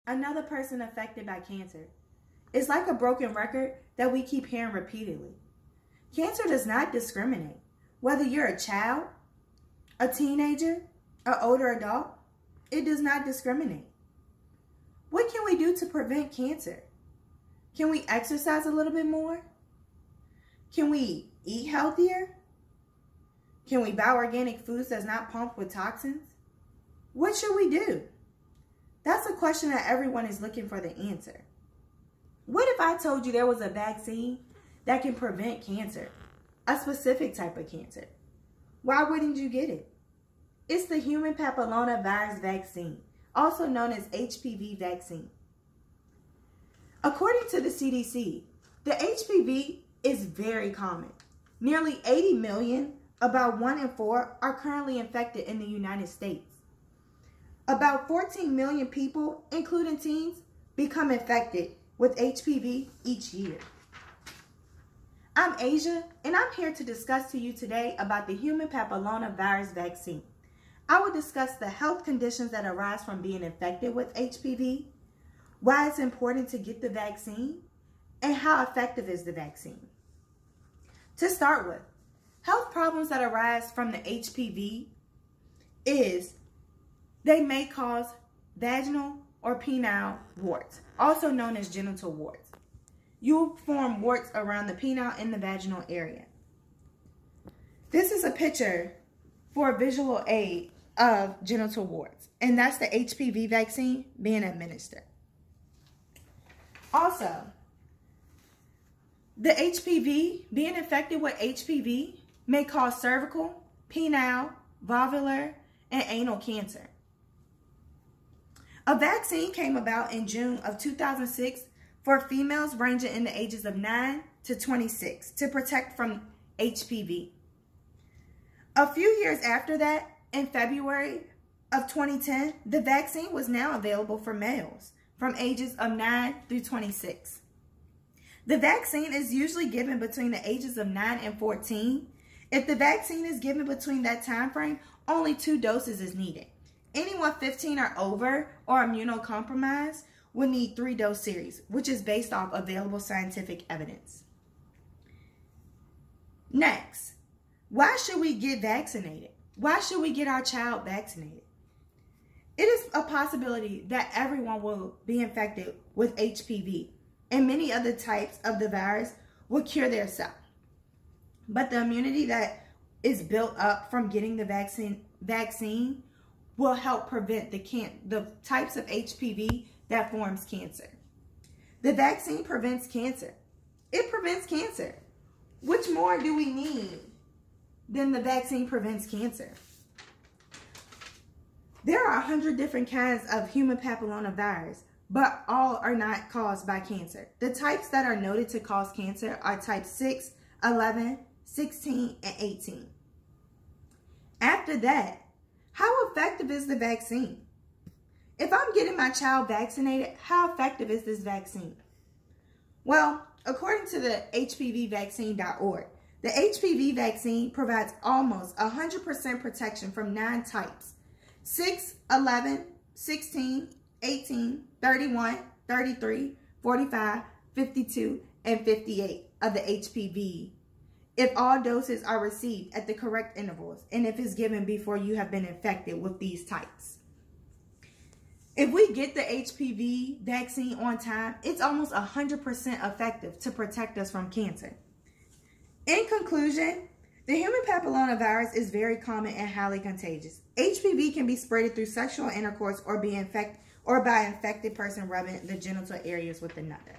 another person affected by cancer. It's like a broken record that we keep hearing repeatedly. Cancer does not discriminate. Whether you're a child, a teenager, an older adult, it does not discriminate. What can we do to prevent cancer? Can we exercise a little bit more? Can we eat healthier? Can we buy organic foods that's not pumped with toxins? What should we do? That's a question that everyone is looking for the answer. What if I told you there was a vaccine that can prevent cancer, a specific type of cancer? Why wouldn't you get it? It's the human papillomavirus vaccine, also known as HPV vaccine. According to the CDC, the HPV is very common. Nearly 80 million, about 1 in 4, are currently infected in the United States. About 14 million people, including teens, become infected with HPV each year. I'm Asia, and I'm here to discuss to you today about the human papillomavirus vaccine. I will discuss the health conditions that arise from being infected with HPV, why it's important to get the vaccine, and how effective is the vaccine. To start with, health problems that arise from the HPV is they may cause vaginal or penile warts, also known as genital warts. You'll form warts around the penile and the vaginal area. This is a picture for a visual aid of genital warts, and that's the HPV vaccine being administered. Also, the HPV, being infected with HPV may cause cervical, penile, vulvar, and anal cancer. A vaccine came about in June of 2006 for females ranging in the ages of 9 to 26 to protect from HPV. A few years after that, in February of 2010, the vaccine was now available for males from ages of 9 through 26. The vaccine is usually given between the ages of 9 and 14. If the vaccine is given between that time frame, only 2 doses is needed. Anyone 15 or over or immunocompromised will need 3-dose series, which is based off available scientific evidence. Next, why should we get vaccinated? Why should we get our child vaccinated? It is a possibility that everyone will be infected with HPV, and many other types of the virus will cure their self. But the immunity that is built up from getting the vaccine will help prevent the types of HPV that forms cancer. The vaccine prevents cancer. It prevents cancer. Which more do we need than the vaccine prevents cancer? There are 100 different kinds of human papillomavirus, but all are not caused by cancer. The types that are noted to cause cancer are type 6, 11, 16, and 18. After that, how effective is the vaccine? If I'm getting my child vaccinated, how effective is this vaccine? Well, according to the HPVvaccine.org, the HPV vaccine provides almost 100% protection from 9 types: 6, 11, 16, 18, 31, 33, 45, 52, and 58 of the HPV, if all doses are received at the correct intervals and if it's given before you have been infected with these types. If we get the HPV vaccine on time, it's almost 100% effective to protect us from cancer. In conclusion, the human papillomavirus is very common and highly contagious. HPV can be spread through sexual intercourse or by an infected person rubbing the genital areas with another.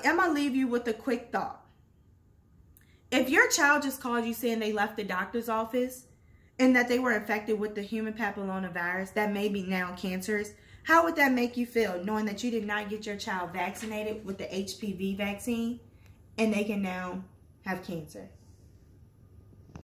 I'm gonna leave you with a quick thought. If your child just called you saying they left the doctor's office and that they were infected with the human papillomavirus that may be now cancerous, how would that make you feel knowing that you did not get your child vaccinated with the HPV vaccine and they can now have cancer?